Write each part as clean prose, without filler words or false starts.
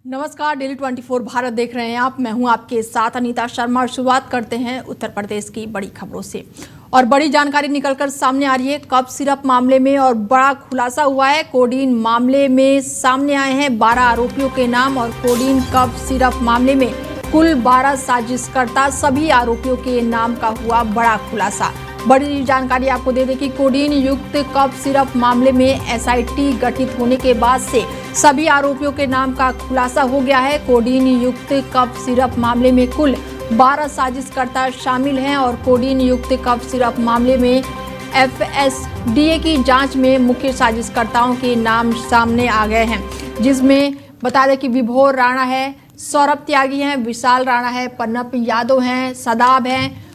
नमस्कार, डेली 24 भारत देख रहे हैं आप। मैं हूं आपके साथ अनीता शर्मा और शुरुआत करते हैं उत्तर प्रदेश की बड़ी खबरों से। और बड़ी जानकारी निकलकर सामने आ रही है कफ सिरप मामले में और बड़ा खुलासा हुआ है। कोडीन मामले में सामने आए हैं 12 आरोपियों के नाम और कोडीन कफ सिरप मामले में कुल 12 साजिशकर्ता, सभी आरोपियों के नाम का हुआ बड़ा खुलासा। बड़ी जानकारी आपको दे दें कि कोडीन युक्त कफ सिरप मामले में एसआईटी गठित होने के बाद से सभी आरोपियों के नाम का खुलासा हो गया है। कोडीन युक्त कफ सिरप मामले में कुल 12 साजिशकर्ता शामिल हैं और कोडीन युक्त कफ सिरप मामले में एफएसडीए की जांच में मुख्य साजिशकर्ताओं के नाम सामने आ गए हैं, जिसमें बता दें कि विभोर राणा है, सौरभ त्यागी हैं, विशाल राणा है, पन्नप यादव हैं, सदाब हैं,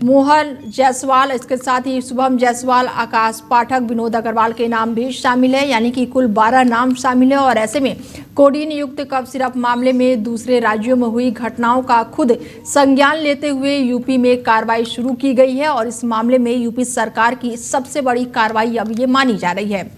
मोहन जायसवाल, इसके साथ ही शुभम जायसवाल, आकाश पाठक, विनोद अग्रवाल के नाम भी शामिल है। यानी कि कुल 12 नाम शामिल है। और ऐसे में कोडीन युक्त कफ सिरप मामले में दूसरे राज्यों में हुई घटनाओं का खुद संज्ञान लेते हुए यूपी में कार्रवाई शुरू की गई है और इस मामले में यूपी सरकार की सबसे बड़ी कार्रवाई अब ये मानी जा रही है।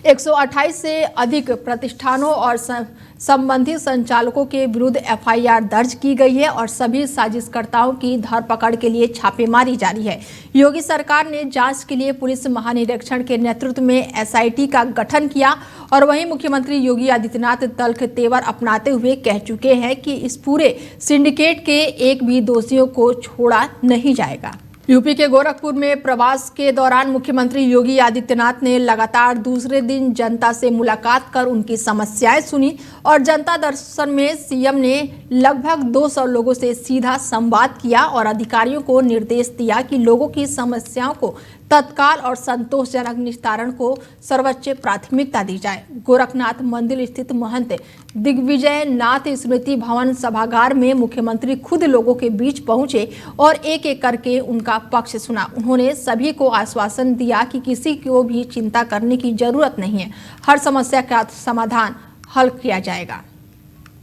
128 से अधिक प्रतिष्ठानों और संबंधित संचालकों के विरुद्ध एफआईआर दर्ज की गई है और सभी साजिशकर्ताओं की धरपकड़ के लिए छापेमारी जारी है। योगी सरकार ने जांच के लिए पुलिस महानिरीक्षण के नेतृत्व में एसआईटी का गठन किया और वहीं मुख्यमंत्री योगी आदित्यनाथ तल्ख तेवर अपनाते हुए कह चुके हैं कि इस पूरे सिंडिकेट के एक भी दोषियों को छोड़ा नहीं जाएगा। यूपी के गोरखपुर में प्रवास के दौरान मुख्यमंत्री योगी आदित्यनाथ ने लगातार दूसरे दिन जनता से मुलाकात कर उनकी समस्याएं सुनी और जनता दर्शन में सीएम ने लगभग 200 लोगों से सीधा संवाद किया और अधिकारियों को निर्देश दिया कि लोगों की समस्याओं को तत्काल और संतोषजनक निस्तारण को सर्वोच्च प्राथमिकता दी जाए। गोरखनाथ मंदिर स्थित महंत दिग्विजय नाथ स्मृति भवन सभागार में मुख्यमंत्री खुद लोगों के बीच पहुंचे और एक एक करके उनका पक्ष सुना। उन्होंने सभी को आश्वासन दिया कि किसी को भी चिंता करने की जरूरत नहीं है, हर समस्या का समाधान हल किया जाएगा।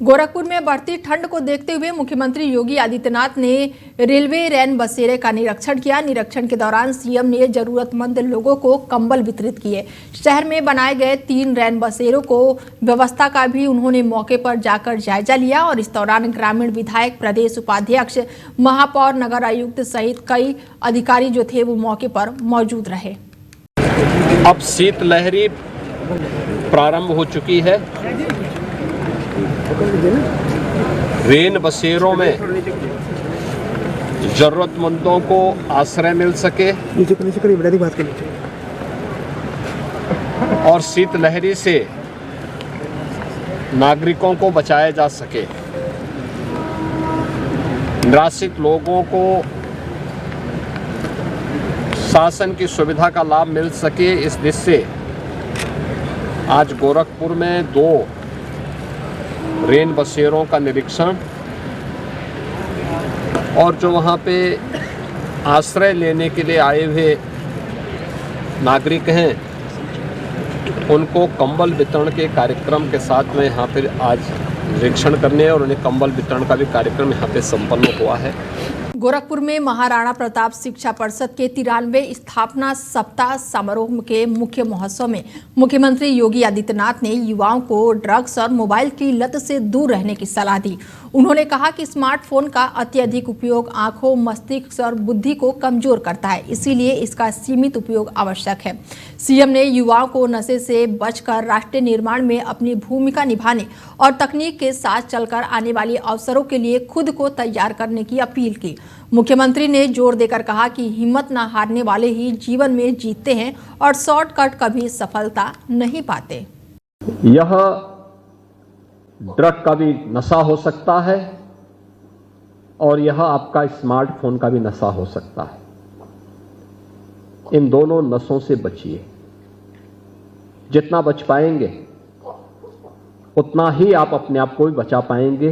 गोरखपुर में बढ़ती ठंड को देखते हुए मुख्यमंत्री योगी आदित्यनाथ ने रेलवे रैन बसेरे का निरीक्षण किया। निरीक्षण के दौरान सीएम ने जरूरतमंद लोगों को कंबल वितरित किए। शहर में बनाए गए 3 रैन बसेरों को व्यवस्था का भी उन्होंने मौके पर जाकर जायजा लिया और इस दौरान ग्रामीण विधायक, प्रदेश उपाध्यक्ष, महापौर, नगर आयुक्त सहित कई अधिकारी जो थे वो मौके पर मौजूद रहे। अब शीतलहरी प्रारंभ हो चुकी है। रेन बसेरों में जरूरतमंदों को आश्रय मिल सके और शीतलहरी से नागरिकों को बचाया जा सके। निराश्रित लोगों को शासन की सुविधा का लाभ मिल सके, इस दृष्टि से आज गोरखपुर में 2 रेन बसेरों का निरीक्षण और जो वहाँ पे आश्रय लेने के लिए आए हुए नागरिक हैं उनको कंबल वितरण के कार्यक्रम के साथ में यहाँ पर आज निरीक्षण करने और उन्हें कंबल वितरण का भी कार्यक्रम यहाँ पे संपन्न हुआ है। गोरखपुर में महाराणा प्रताप शिक्षा परिषद के 93वें स्थापना सप्ताह समारोह के मुख्य महोत्सव में मुख्यमंत्री योगी आदित्यनाथ ने युवाओं को ड्रग्स और मोबाइल की लत से दूर रहने की सलाह दी। उन्होंने कहा कि स्मार्टफोन का अत्यधिक उपयोग आंखों, मस्तिष्क और बुद्धि को कमजोर करता है, इसीलिए इसका सीमित उपयोग आवश्यक है। सीएम ने युवाओं को नशे से बचकर राष्ट्र निर्माण में अपनी भूमिका निभाने और तकनीक के साथ चलकर आने वाले अवसरों के लिए खुद को तैयार करने की अपील की। मुख्यमंत्री ने जोर देकर कहा कि हिम्मत न हारने वाले ही जीवन में जीतते हैं और शॉर्टकट कभी सफलता नहीं पाते। यह ड्रग का भी नशा हो सकता है और यह आपका स्मार्टफोन का भी नशा हो सकता है। इन दोनों नशों से बचिए। जितना बच पाएंगे उतना ही आप अपने आप को भी बचा पाएंगे,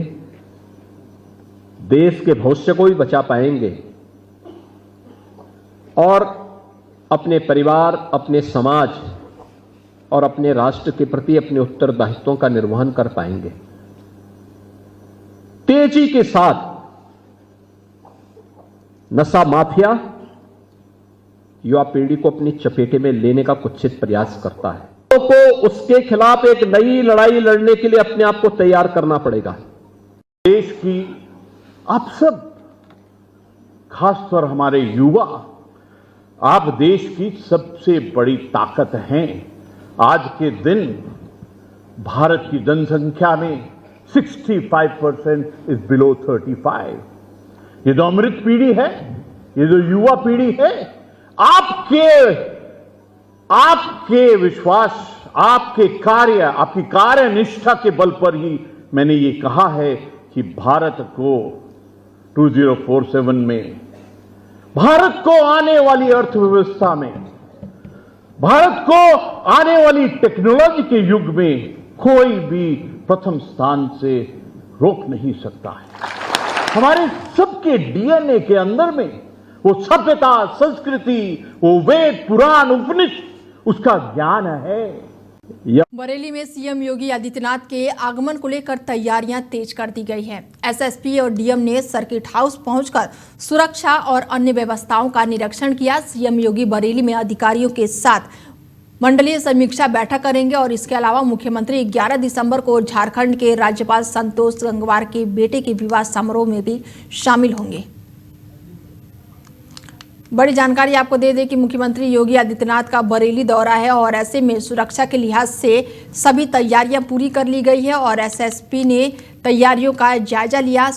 देश के भविष्य को भी बचा पाएंगे और अपने परिवार, अपने समाज और अपने राष्ट्र के प्रति अपने उत्तरदायित्वों का निर्वहन कर पाएंगे। तेजी के साथ नशा माफिया युवा पीढ़ी को अपनी चपेटे में लेने का कुत्सित प्रयास करता है। को उसके खिलाफ एक नई लड़ाई लड़ने के लिए अपने आप को तैयार करना पड़ेगा। देश की आप सब, खासतौर हमारे युवा, आप देश की सबसे बड़ी ताकत हैं। आज के दिन भारत की जनसंख्या में 65% इज बिलो 35। ये जो अमृत पीढ़ी है, ये जो युवा पीढ़ी है, आपके विश्वास, आपके कार्य, आपकी कार्य निष्ठा के बल पर ही मैंने ये कहा है कि भारत को 2047 में, भारत को आने वाली अर्थव्यवस्था में, भारत को आने वाली टेक्नोलॉजी के युग में कोई भी प्रथम स्थान से रोक नहीं सकता है। हमारे सबके डीएनए के अंदर में वो सभ्यता, संस्कृति, वो वेद, पुराण, उपनिषद, उसका ज्ञान है। बरेली में सीएम योगी आदित्यनाथ के आगमन को लेकर तैयारियां तेज कर दी गई हैं। एसएसपी और डीएम ने सर्किट हाउस पहुंचकर सुरक्षा और अन्य व्यवस्थाओं का निरीक्षण किया। सीएम योगी बरेली में अधिकारियों के साथ मंडलीय समीक्षा बैठक करेंगे और इसके अलावा मुख्यमंत्री 11 दिसंबर को झारखंड के राज्यपाल संतोष गंगवार के बेटे के विवाह समारोह में भी शामिल होंगे। बड़ी जानकारी आपको दे दें कि मुख्यमंत्री योगी आदित्यनाथ का बरेली दौरा है और ऐसे में सुरक्षा के लिहाज से सभी तैयारियां पूरी कर ली गई है और एसएसपी ने तैयारियों का जायजा लिया।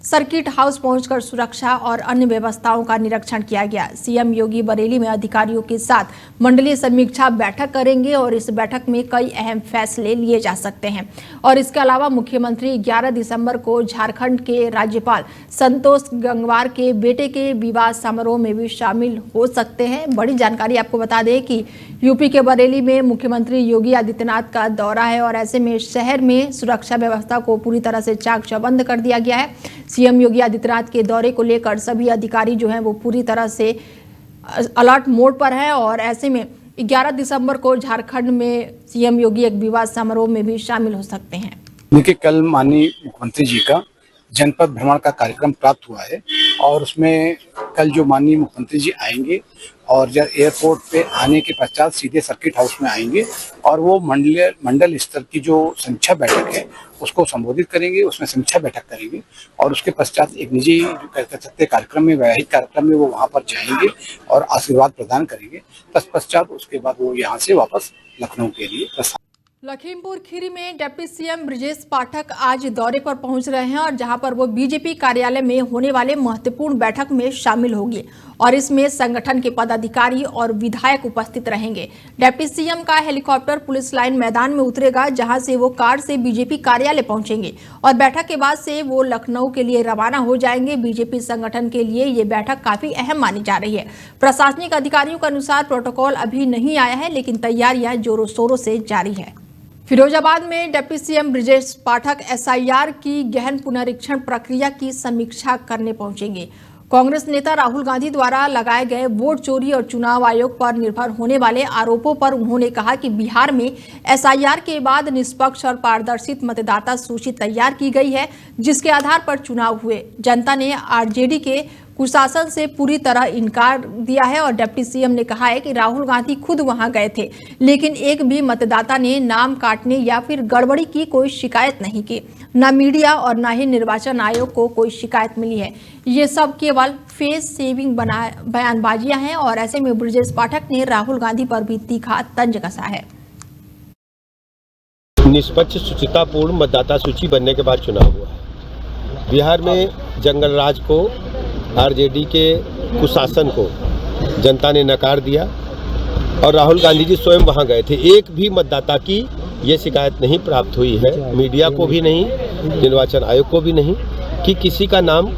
सर्किट हाउस पहुंचकर सुरक्षा और अन्य व्यवस्थाओं का निरीक्षण किया गया। सीएम योगी बरेली में अधिकारियों के साथ मंडलीय समीक्षा बैठक करेंगे और इस बैठक में कई अहम फैसले लिए जा सकते हैं और इसके अलावा मुख्यमंत्री 11 दिसंबर को झारखंड के राज्यपाल संतोष गंगवार के बेटे के विवाह समारोह में भी शामिल हो सकते हैं। बड़ी जानकारी आपको बता दें कि यूपी के बरेली में मुख्यमंत्री योगी आदित्यनाथ का दौरा है और ऐसे में शहर में सुरक्षा व्यवस्था को पूरी तरह से चाक चौबंद कर दिया गया है। सीएम योगी आदित्यनाथ के दौरे को लेकर सभी अधिकारी जो हैं वो पूरी तरह से अलर्ट मोड पर हैं और ऐसे में 11 दिसंबर को झारखंड में सीएम योगी एक विवाह समारोह में भी शामिल हो सकते हैं। देखिए, कल माननीय मुख्यमंत्री जी का जनपद भ्रमण का कार्यक्रम प्राप्त हुआ है और उसमें कल जो माननीय मुख्यमंत्री जी आएंगे और जब एयरपोर्ट पे आने के पश्चात सीधे सर्किट हाउस में आएंगे और वो मंडल स्तर की जो समीक्षा बैठक है उसको संबोधित करेंगे, उसमें समीक्षा बैठक करेंगे और उसके पश्चात एक निजी कह सकते कार्यक्रम में, वैवाहिक कार्यक्रम में वो वहाँ पर जाएंगे और आशीर्वाद प्रदान करेंगे। तत्पश्चात उसके बाद वो यहाँ से वापस लखनऊ के लिए प्रस्थान। लखीमपुर खीरी में डिप्टी सीएम ब्रजेश पाठक आज दौरे पर पहुंच रहे हैं और जहां पर वो बीजेपी कार्यालय में होने वाले महत्वपूर्ण बैठक में शामिल होंगे और इसमें संगठन के पदाधिकारी और विधायक उपस्थित रहेंगे। डिप्टी सीएम का हेलीकॉप्टर पुलिस लाइन मैदान में उतरेगा, जहां से वो कार से बीजेपी कार्यालय पहुंचेंगे और बैठक के बाद से वो लखनऊ के लिए रवाना हो जाएंगे। बीजेपी संगठन के लिए ये बैठक काफी अहम मानी जा रही है। प्रशासनिक अधिकारियों के अनुसार प्रोटोकॉल अभी नहीं आया है, लेकिन तैयारियां जोरों शोरों से जारी है। फिरोजाबाद में deputy CM Brajesh Pathak SIR की गहन पुनरीक्षण प्रक्रिया की समीक्षा करने पहुंचेंगे। कांग्रेस नेता राहुल गांधी द्वारा लगाए गए वोट चोरी और चुनाव आयोग पर निर्भर होने वाले आरोपों पर उन्होंने कहा कि बिहार में एसआईआर के बाद निष्पक्ष और पारदर्शी मतदाता सूची तैयार की गई है, जिसके आधार पर चुनाव हुए। जनता ने आरजेडी के कुशासन से पूरी तरह इनकार दिया है और डिप्टी सीएम ने कहा है कि राहुल गांधी खुद वहां गए थे, लेकिन एक भी मतदाता ने नाम काटने या फिर गड़बड़ी की कोई शिकायत नहीं की। न मीडिया और न ही निर्वाचन आयोग को कोई शिकायत मिली है। ये सब केवल फेस सेविंग बयानबाजियां हैं और ऐसे में ब्रजेश पाठक ने राहुल गांधी पर भी तीखा तंज कसा है। निष्पक्ष शुचितापूर्ण मतदाता सूची बनने के बाद चुनाव हुआ है। बिहार में जंगल राज को, आरजेडी के कुशासन को जनता ने नकार दिया और राहुल गांधी जी स्वयं वहां गए थे। एक भी मतदाता की ये शिकायत नहीं प्राप्त हुई है, मीडिया को भी नहीं, निर्वाचन आयोग को भी नहीं, कि किसी का नाम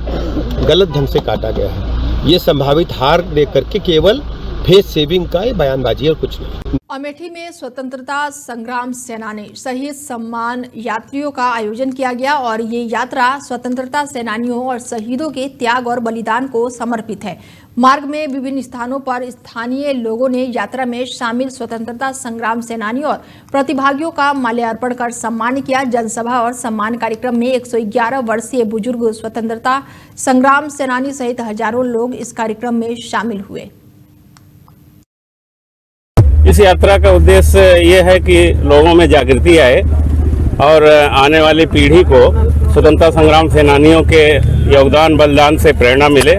गलत ढंग से काटा गया है। ये संभावित हार लेकर के केवल फेस सेविंग का बयानबाजी और कुछ नहीं। अमेठी में स्वतंत्रता संग्राम सेनानी शहीद सम्मान यात्रियों का आयोजन किया गया और ये यात्रा स्वतंत्रता सेनानियों और शहीदों के त्याग और बलिदान को समर्पित है। मार्ग में विभिन्न स्थानों पर स्थानीय लोगों ने यात्रा में शामिल स्वतंत्रता संग्राम सेनानियों और प्रतिभागियों का माल्यार्पण कर सम्मान किया। जनसभा और सम्मान कार्यक्रम में 111 वर्षीय बुजुर्ग स्वतंत्रता संग्राम सेनानी सहित हजारों लोग इस कार्यक्रम में शामिल हुए। इस यात्रा का उद्देश्य ये है कि लोगों में जागृति आए और आने वाली पीढ़ी को स्वतंत्रता संग्राम सेनानियों के योगदान बलिदान से प्रेरणा मिले,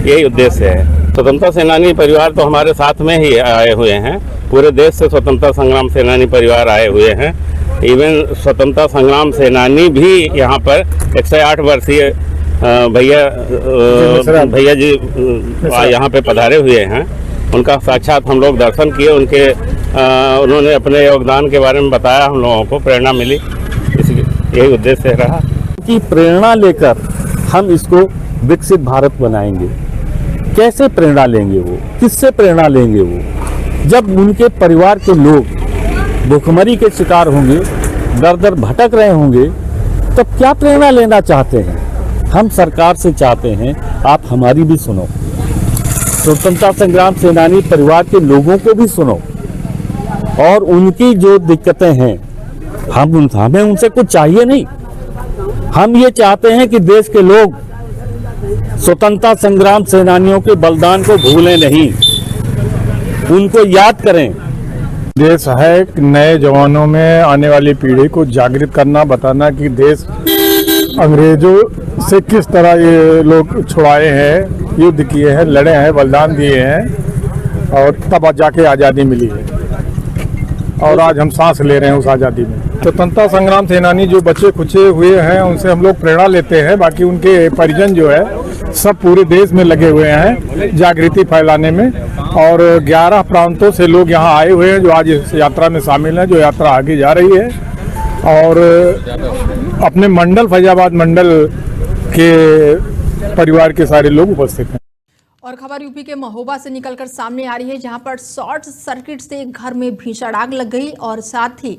यही उद्देश्य है। स्वतंत्रता सेनानी परिवार तो हमारे साथ में ही आए हुए हैं, पूरे देश से स्वतंत्रता संग्राम सेनानी परिवार आए हुए हैं। इवन स्वतंत्रता संग्राम सेनानी भी यहाँ पर 108 वर्षीय भैया जी यहाँ पे पधारे हुए हैं। उनका साक्षात हम लोग दर्शन किए, उन्होंने अपने योगदान के बारे में बताया, हम लोगों को प्रेरणा मिली, यही उद्देश्य रहा की प्रेरणा लेकर हम इसको विकसित भारत बनाएंगे। कैसे प्रेरणा लेंगे वो, किससे प्रेरणा लेंगे वो? जब उनके परिवार के लोग भूखमरी के शिकार होंगे, दर दर भटक रहे होंगे, तब क्या प्रेरणा लेना चाहते हैं? हम सरकार से चाहते हैं आप हमारी भी सुनो, स्वतंत्रता संग्राम सेनानी परिवार के लोगों को भी सुनो और उनकी जो दिक्कतें हैं, हमें उनसे कुछ चाहिए नहीं। हम ये चाहते हैं कि देश के लोग स्वतंत्रता संग्राम सेनानियों के बलिदान को भूलें नहीं, उनको याद करें। देश है नए जवानों में आने वाली पीढ़ी को जागृत करना, बताना कि देश अंग्रेजों से किस तरह ये लोग छुड़ाए हैं, युद्ध किए हैं, लड़े हैं, बलिदान दिए हैं और तब जाके आज़ादी मिली है और आज हम सांस ले रहे हैं उस आज़ादी में। स्वतंत्रता संग्राम सेनानी जो बच्चे खुचे हुए हैं उनसे हम लोग प्रेरणा लेते हैं। बाकी उनके परिजन जो है सब पूरे देश में लगे हुए हैं जागृति फैलाने में और 11 प्रांतों से लोग यहाँ आए हुए हैं जो आज इस यात्रा में शामिल हैं, जो यात्रा आगे जा रही है। और अपने मंडल फैजाबाद मंडल के परिवार के सारे लोग उपस्थित हैं। और खबर यूपी के महोबा से निकलकर सामने आ रही है, जहां पर शॉर्ट सर्किट से एक घर में भीषण आग लग गई और साथ ही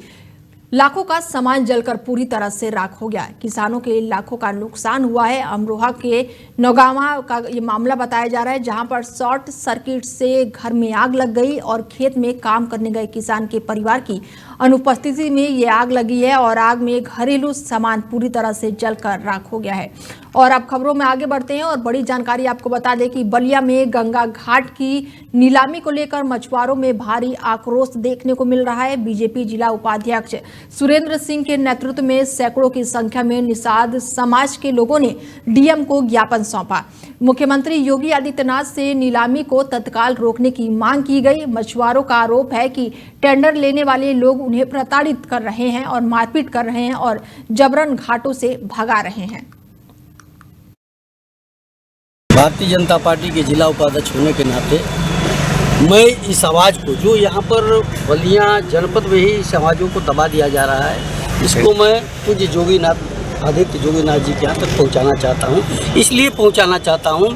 लाखों का सामान जलकर पूरी तरह से राख हो गया। किसानों के लाखों का नुकसान हुआ है। अमरोहा के नौगावा का ये मामला बताया जा रहा है, जहां पर शॉर्ट सर्किट से घर में आग लग गई और खेत में काम करने गए किसान के परिवार की अनुपस्थिति में ये आग लगी है और आग में घरेलू सामान पूरी तरह से जलकर राख हो गया है। और अब खबरों में आगे बढ़ते हैं और बड़ी जानकारी आपको बता दें कि बलिया में गंगा घाट की नीलामी को लेकर मछुआरों में भारी आक्रोश देखने को मिल रहा है। बीजेपी जिला उपाध्यक्ष सुरेंद्र सिंह के नेतृत्व में सैकड़ों की संख्या में निषाद समाज के लोगों ने डीएम को ज्ञापन सौंपा। मुख्यमंत्री योगी आदित्यनाथ से नीलामी को तत्काल रोकने की मांग की गई। मछुआरों का आरोप है कि टेंडर लेने वाले लोग उन्हें प्रताड़ित कर रहे हैं और मारपीट कर रहे हैं और जबरन घाटों से भगा रहे हैं। भारतीय जनता पार्टी के जिला उपाध्यक्ष होने के नाते मैं इस आवाज़ को, जो यहाँ पर बलिया जनपद में ही इस आवाज़ों को दबा दिया जा रहा है, इसको मैं पूज्य जोगीनाथ आदित्य जोगीनाथ जी के यहाँ तक पहुँचाना चाहता हूँ। इसलिए पहुँचाना चाहता हूँ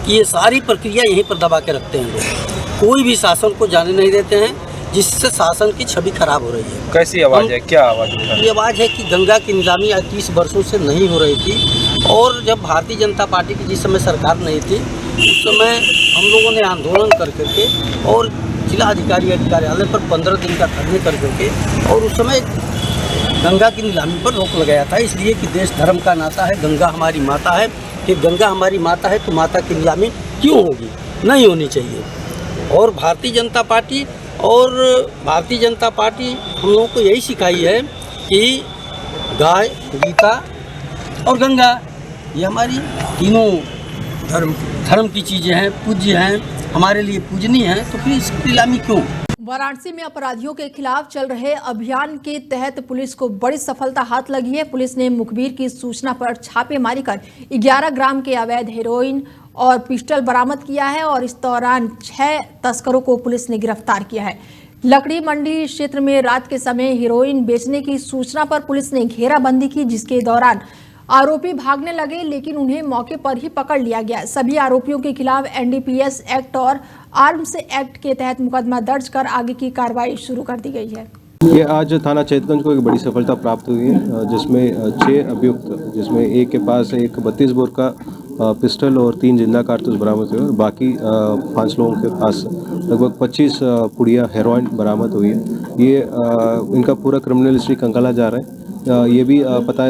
कि ये सारी प्रक्रिया यहीं पर दबा के रखते हैं लोग, कोई भी शासन को जाने नहीं देते हैं, जिससे शासन की छवि खराब हो रही है। कैसी आवाज़ है, क्या आवाज़ है? ये आवाज़ है कि गंगा की नीलामी आज 30 वर्षों से नहीं हो रही थी और जब भारतीय जनता पार्टी की जिस समय सरकार नहीं थी उस समय हम लोगों ने आंदोलन कर करके और जिला अधिकारी कार्यालय पर 15 दिन का धरने कर करके और उस समय गंगा की नीलामी पर रोक लगाया था, इसलिए कि देश धर्म का नाता है, गंगा हमारी माता है, कि गंगा हमारी माता है तो माता की नीलामी क्यों होगी, नहीं होनी चाहिए। और भारतीय जनता पार्टी हम लोगों को यही सिखाई है कि गाय, गीता और गंगा ये हमारी तीनों धर्म की चीज़ें हैं, पूज्य हैं, हमारे लिए पूजनीय हैं, तो फिर इसकी नीलामी क्यों? वाराणसी में अपराधियों के खिलाफ चल रहे अभियान के तहत पुलिस को बड़ी सफलता हाथ लगी है। पुलिस ने मुखबिर की सूचना पर छापेमारी कर 11 ग्राम के अवैध हेरोइन और पिस्टल बरामद किया है और इस दौरान 6 तस्करों को पुलिस ने गिरफ्तार किया है। लकड़ी मंडी क्षेत्र में रात के समय हेरोइन बेचने की सूचना पर पुलिस ने घेराबंदी की, जिसके दौरान आरोपी भागने लगे लेकिन उन्हें मौके पर ही पकड़ लिया गया। सभी आरोपियों के खिलाफ एनडीपीएस एक्ट और आर्म्स एक्ट के तहत मुकदमा दर्ज कर आगे की कार्रवाई शुरू कर दी गई है। ये आज थाना चैतगंज को एक बड़ी सफलता प्राप्त हुई है, जिसमें 6 अभियुक्त, जिसमें एक के पास एक 32 बोर का पिस्टल और 3 जिंदा कारतूस बरामद हुए और बाकी 5 लोगों के पास लगभग 25 पुड़िया हेरोइन बरामद हुई है। ये इनका पूरा क्रिमिनल हिस्ट्री कंकाला जा रहा है। ये भी पता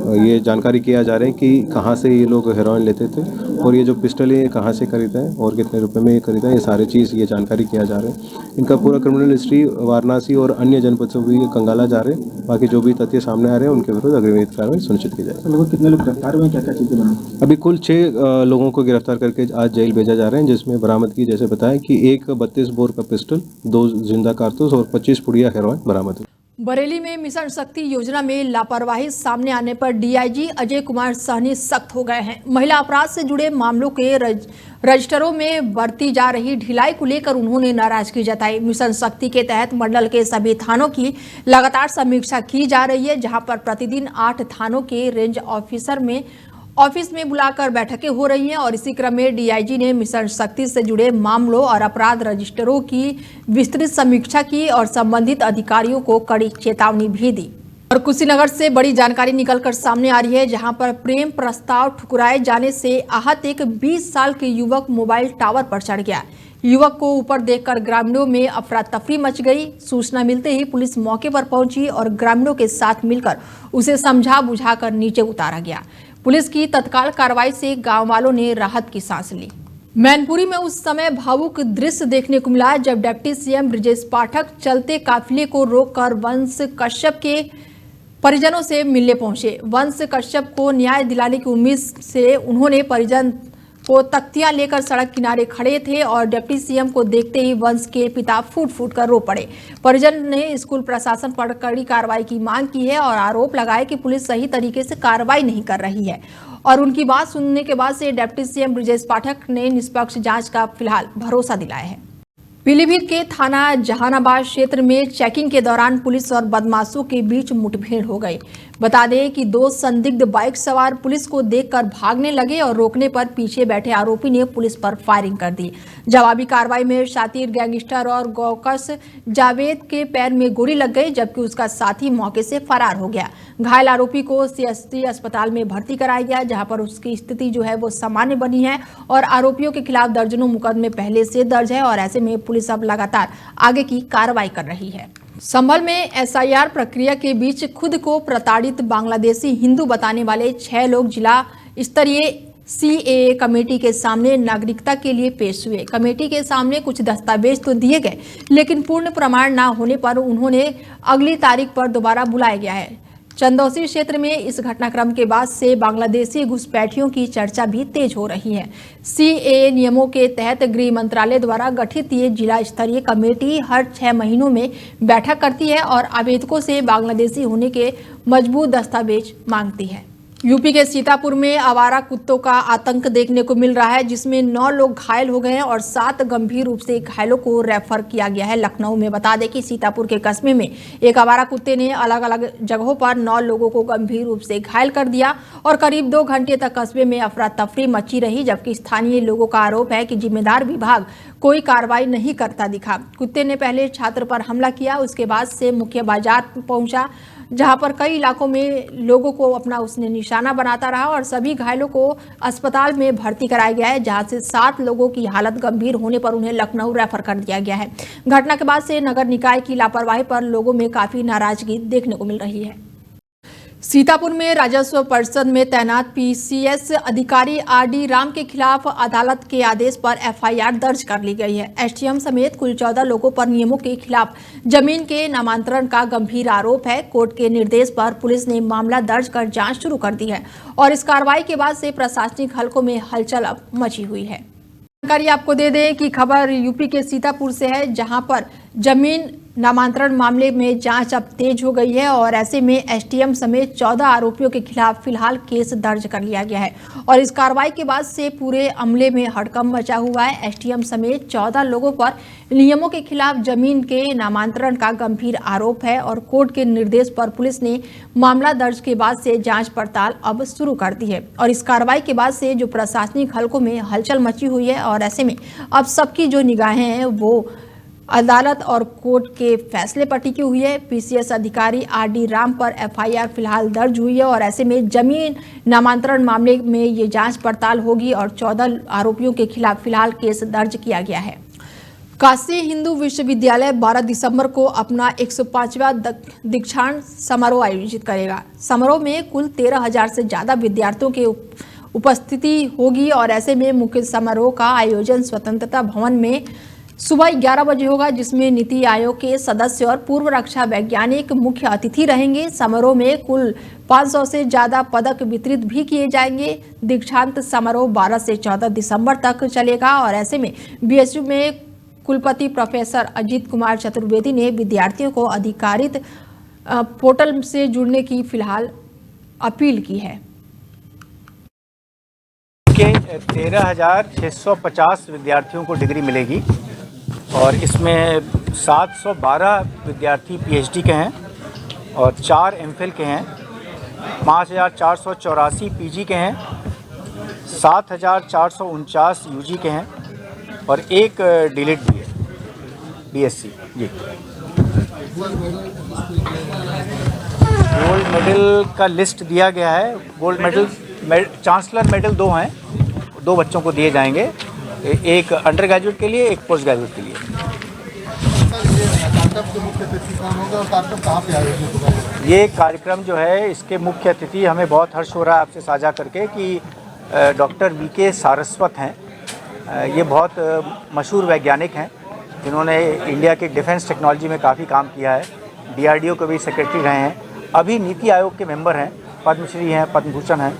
ये जानकारी किया जा रहा है कि कहाँ से ये लोग हेरोइन लेते थे और ये जो पिस्टल है कहाँ से खरीदा है और कितने रुपए में ये खरीदा है, ये सारी चीज़ ये जानकारी किया जा रहा है। इनका पूरा क्रिमिनल हिस्ट्री वाराणसी और अन्य जनपद से भी कंगाला जा रहे हैं। बाकी जो भी तथ्य सामने आ रहे हैं उनके विरुद्ध अग्रिम कार्रवाई सुनिश्चित की जाए। लगभग कितने लोग गिरफ्तार हुए, क्या क्या चीज़ें बनी? अभी कुल 6 लोगों को गिरफ्तार करके आज जेल भेजा जा रहे हैं, जिसमें बरामद की जैसे बताया कि एक 32 बोर का पिस्टल, 2 जिंदा कारतूस और 25 पुड़िया हेरोइन बरामद हुई। बरेली में मिशन शक्ति योजना में लापरवाही सामने आने पर डीआईजी अजय कुमार साहनी सख्त हो गए हैं। महिला अपराध से जुड़े मामलों के रजिस्टरों में बरती जा रही ढिलाई को लेकर उन्होंने नाराजगी जताई। मिशन शक्ति के तहत मंडल के सभी थानों की लगातार समीक्षा की जा रही है, जहां पर प्रतिदिन 8 थानों के रेंज ऑफिस में बुलाकर बैठकें हो रही हैं और इसी क्रम में डीआईजी ने मिशन शक्ति से जुड़े मामलों और अपराध रजिस्टरों की विस्तृत समीक्षा की और संबंधित अधिकारियों को कड़ी चेतावनी भी दी। और कुशीनगर से बड़ी जानकारी निकलकर सामने आ रही है, जहां पर प्रेम प्रस्ताव ठुकराए जाने से आहत एक 20 साल के युवक मोबाइल टावर पर चढ़ गया। युवक को ऊपर देखकर ग्रामीणों में अफरा तफरी मच गई। सूचना मिलते ही पुलिस मौके पर पहुंची और ग्रामीणों के साथ मिलकर उसे समझा बुझाकर नीचे उतारा गया। पुलिस की तत्काल कार्रवाई से गांव वालों ने राहत की सांस ली। मैनपुरी में उस समय भावुक दृश्य देखने को मिला जब डिप्टी सीएम ब्रजेश पाठक चलते काफिले को रोककर वंश कश्यप के परिजनों से मिलने पहुंचे। वंश कश्यप को न्याय दिलाने की उम्मीद से उन्होंने परिजन को तख्तियां लेकर सड़क किनारे खड़े थे और डिप्टी सीएम को देखते ही वंश के पिता फूट फूट कर रो पड़े। परिजन ने स्कूल प्रशासन पर कड़ी कार्रवाई की मांग की है और आरोप लगाया कि पुलिस सही तरीके से कार्रवाई नहीं कर रही है। और उनकी बात सुनने के बाद से डिप्टी सीएम ब्रजेश पाठक ने निष्पक्ष जांच का फिलहाल भरोसा दिलाया है। पीलीभीत के थाना जहानाबाद क्षेत्र में चेकिंग के दौरान पुलिस और बदमाशों के बीच मुठभेड़ हो गई। बता दें कि 2 संदिग्ध बाइक सवार पुलिस को देखकर भागने लगे और रोकने पर पीछे बैठे आरोपी ने पुलिस पर फायरिंग कर दी। जवाबी कार्रवाई में शातिर गैंगस्टर और गौकस जावेद के पैर में गोली लग गई, जबकि उसका साथी मौके से फरार हो गया। घायल आरोपी को सीएससी अस्पताल में भर्ती कराया गया, जहां पर उसकी स्थिति जो है वो सामान्य बनी है और आरोपियों के खिलाफ दर्जनों मुकदमे पहले से दर्ज है और ऐसे में पुलिस अब लगातार आगे की कार्रवाई कर रही है। संभल में एसआईआर प्रक्रिया के बीच खुद को प्रताड़ित बांग्लादेशी हिंदू बताने वाले 6 लोग जिला स्तरीय सीएए कमेटी के सामने नागरिकता के लिए पेश हुए। कमेटी के सामने कुछ दस्तावेज तो दिए गए, लेकिन पूर्ण प्रमाण न होने पर उन्होंने अगली तारीख पर दोबारा बुलाया गया है। चंदौसी क्षेत्र में इस घटनाक्रम के बाद से बांग्लादेशी घुसपैठियों की चर्चा भी तेज हो रही है। सीएए नियमों के तहत गृह मंत्रालय द्वारा गठित ये जिला स्तरीय कमेटी हर 6 महीनों में बैठक करती है और आवेदकों से बांग्लादेशी होने के मजबूत दस्तावेज मांगती है। यूपी के सीतापुर में आवारा कुत्तों का आतंक देखने को मिल रहा है, जिसमें 9 लोग घायल हो गए हैं और 7 गंभीर रूप से घायलों को रेफर किया गया है लखनऊ में। बता दें कि सीतापुर के कस्बे में एक आवारा कुत्ते ने अलग अलग जगहों पर 9 लोगों को गंभीर रूप से घायल कर दिया और करीब 2 घंटे तक कस्बे में अफरा तफरी मची रही, जबकि स्थानीय लोगों का आरोप है कि जिम्मेदार विभाग कोई कार्रवाई नहीं करता दिखा। कुत्ते ने पहले छात्र पर हमला किया, उसके बाद से मुख्य बाजार पहुंचा, जहां पर कई इलाकों में लोगों को अपना उसने निशाना बनाता रहा और सभी घायलों को अस्पताल में भर्ती कराया गया है, जहां से 7 लोगों की हालत गंभीर होने पर उन्हें लखनऊ रेफर कर दिया गया है। घटना के बाद से नगर निकाय की लापरवाही पर लोगों में काफी नाराजगी देखने को मिल रही है। सीतापुर में राजस्व परिषद में तैनात पीसीएस अधिकारी आरडी राम के खिलाफ अदालत के आदेश पर एफआईआर दर्ज कर ली गई है। एसडीएम समेत कुल 14 लोगों पर नियमों के खिलाफ जमीन के नामांतरण का गंभीर आरोप है। कोर्ट के निर्देश पर पुलिस ने मामला दर्ज कर जांच शुरू कर दी है और इस कार्रवाई के बाद से प्रशासनिक हलकों में हलचल अब मची हुई है। जानकारी आपको दे दें कि खबर यूपी के सीतापुर से है, जहां पर जमीन नामांतरण मामले में जांच अब तेज हो गई है और ऐसे में एसडीएम समेत 14 आरोपियों के खिलाफ फिलहाल केस दर्ज कर लिया गया है और इस कार्रवाई के बाद से पूरे अमले में हड़कंप मचा हुआ है। एसडीएम समेत 14 लोगों पर नियमों के खिलाफ जमीन के नामांतरण का गंभीर आरोप है और कोर्ट के निर्देश पर पुलिस ने मामला दर्ज के बाद से जांच पड़ताल अब शुरू कर दी है और इस कार्रवाई के बाद से जो प्रशासनिक हलकों में हलचल मची हुई है और ऐसे में अब सबकी जो निगाहें हैं वो अदालत और कोर्ट के फैसले पर टिकी हुई है। पीसीएस अधिकारी आरडी राम पर एफआईआर फिलहाल दर्ज हुई है और ऐसे में जमीन नामांतरण मामले में ये जांच पड़ताल होगी और 14 आरोपियों के खिलाफ फिलहाल केस दर्ज किया गया है। काशी हिंदू विश्वविद्यालय 12 दिसंबर को अपना 105वां दीक्षांत समारोह आयोजित करेगा। समारोह में कुल 13,000 से ज्यादा विद्यार्थियों की उपस्थिति होगी और ऐसे में मुख्य समारोह का आयोजन स्वतंत्रता भवन में सुबह 11 बजे होगा, जिसमें नीति आयोग के सदस्य और पूर्व रक्षा वैज्ञानिक मुख्य अतिथि रहेंगे। समारोह में कुल 500 से ज्यादा पदक वितरित भी किए जाएंगे। दीक्षांत समारोह 12 से 14 दिसंबर तक चलेगा और ऐसे में बीएचयू में कुलपति प्रोफेसर अजीत कुमार चतुर्वेदी ने विद्यार्थियों को अधिकारित पोर्टल से जुड़ने की फिलहाल अपील की है। 13,650 विद्यार्थियों को डिग्री मिलेगी और इसमें 712 विद्यार्थी पीएचडी के हैं और 4 एमफिल के हैं, 5,484 पीजी के हैं, 7,449 यूजी के हैं और एक डीलिट भी है बीएससी। जी, गोल्ड मेडल का लिस्ट दिया गया है। गोल्ड मेडल चांसलर मेडल 2 हैं, 2 बच्चों को दिए जाएंगे, एक अंडर ग्रेजुएट के लिए, एक पोस्ट ग्रेजुएट के लिए। ये कार्यक्रम जो है इसके मुख्य अतिथि हमें बहुत हर्ष हो रहा है आपसे साझा करके कि डॉक्टर वीके सारस्वत हैं। ये बहुत मशहूर वैज्ञानिक हैं जिन्होंने इंडिया की डिफेंस टेक्नोलॉजी में काफ़ी काम किया है, डीआरडीओ के भी सेक्रेटरी रहे हैं, अभी नीति आयोग के मेंबर हैं, पद्मश्री हैं, पद्म भूषण हैं।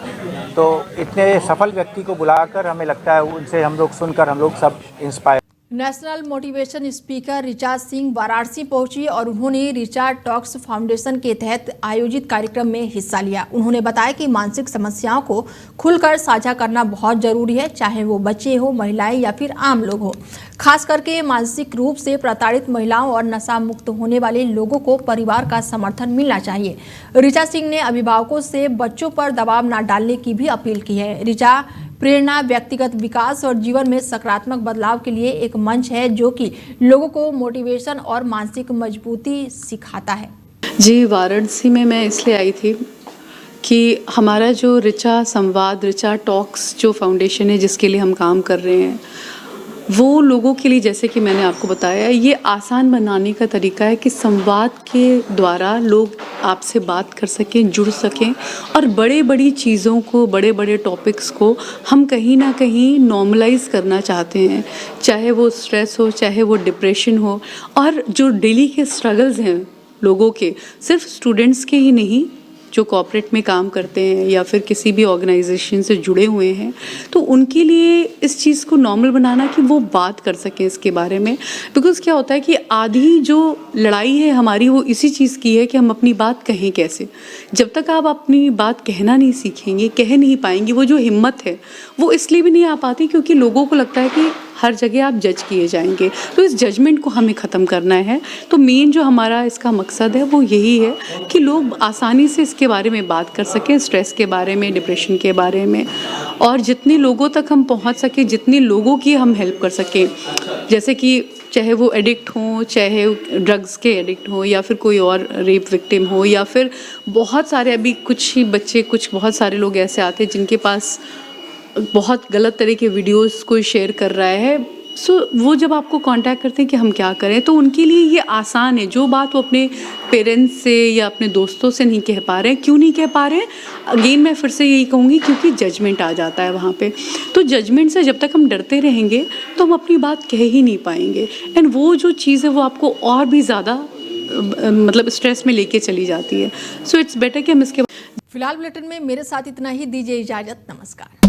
तो इतने सफल व्यक्ति को बुलाकर हमें लगता है उनसे हम लोग सुनकर हम लोग सब inspire. National motivation speaker Richa Singh Varanasi पहुंची और उन्होंने ऋचा टॉक्स फाउंडेशन के तहत आयोजित कार्यक्रम में हिस्सा लिया। उन्होंने बताया कि मानसिक समस्याओं को खुलकर साझा करना बहुत जरूरी है, चाहे वो बच्चे हो, महिलाएं या फिर आम लोग हो। खास करके मानसिक रूप से प्रताड़ित महिलाओं और नशा मुक्त होने वाले लोगों को परिवार का समर्थन मिलना चाहिए। ऋचा सिंह ने अभिभावकों से बच्चों पर दबाव न डालने की भी अपील की है। ऋचा प्रेरणा, व्यक्तिगत विकास और जीवन में सकारात्मक बदलाव के लिए एक मंच है जो कि लोगों को मोटिवेशन और मानसिक मजबूती सिखाता है। जी, वाराणसी में मैं इसलिए आई थी कि हमारा जो ऋचा संवाद, ऋचा टॉक्स जो फाउंडेशन है जिसके लिए हम काम कर रहे हैं, वो लोगों के लिए, जैसे कि मैंने आपको बताया, ये आसान बनाने का तरीका है कि संवाद के द्वारा लोग आपसे बात कर सकें, जुड़ सकें और बड़ी चीज़ों को, बड़े टॉपिक्स को हम कहीं ना कहीं नॉर्मलाइज करना चाहते हैं, चाहे वो स्ट्रेस हो, चाहे वो डिप्रेशन हो। और जो डेली के स्ट्रगल्स हैं लोगों के, सिर्फ स्टूडेंट्स के ही नहीं, जो कॉर्पोरेट में काम करते हैं या फिर किसी भी ऑर्गेनाइजेशन से जुड़े हुए हैं, तो उनके लिए इस चीज़ को नॉर्मल बनाना कि वो बात कर सकें इसके बारे में। बिकॉज़ क्या होता है कि आधी जो लड़ाई है हमारी वो इसी चीज़ की है कि हम अपनी बात कहें कैसे। जब तक आप अपनी बात कहना नहीं सीखेंगे, कह नहीं पाएंगे, वो जो हिम्मत है वो इसलिए भी नहीं आ पाती क्योंकि लोगों को लगता है कि हर जगह आप जज किए जाएंगे। तो इस जजमेंट को हमें ख़त्म करना है। तो मेन जो हमारा इसका मकसद है वो यही है कि लोग आसानी से इसके बारे में बात कर सकें, स्ट्रेस के बारे में, डिप्रेशन के बारे में, और जितने लोगों तक हम पहुंच सकें, जितने लोगों की हम हेल्प कर सकें, जैसे कि चाहे वो एडिक्ट हों, चाहे ड्रग्स के एडिक्ट हों या फिर कोई और रेप विक्टिम हो, या फिर बहुत सारे अभी कुछ ही बच्चे, बहुत सारे लोग ऐसे आते हैं जिनके पास बहुत गलत तरह के वीडियोस कोई शेयर कर रहा है। सो वो जब आपको कांटेक्ट करते हैं कि हम क्या करें, तो उनके लिए ये आसान है। जो बात वो अपने पेरेंट्स से या अपने दोस्तों से नहीं कह पा रहे हैं, क्यों नहीं कह पा रहे हैं? अगेन मैं फिर से यही कहूँगी, क्योंकि जजमेंट आ जाता है वहाँ पे। तो जजमेंट से जब तक हम डरते रहेंगे तो हम अपनी बात कह ही नहीं पाएंगे, एंड वो जो चीज़ है वो आपको और भी ज़्यादा मतलब स्ट्रेस में लेके चली जाती है। सो इट्स बेटर कि हम इसके। फिलहाल बुलेटिन में मेरे साथ इतना ही। दीजिए इजाजत, नमस्कार।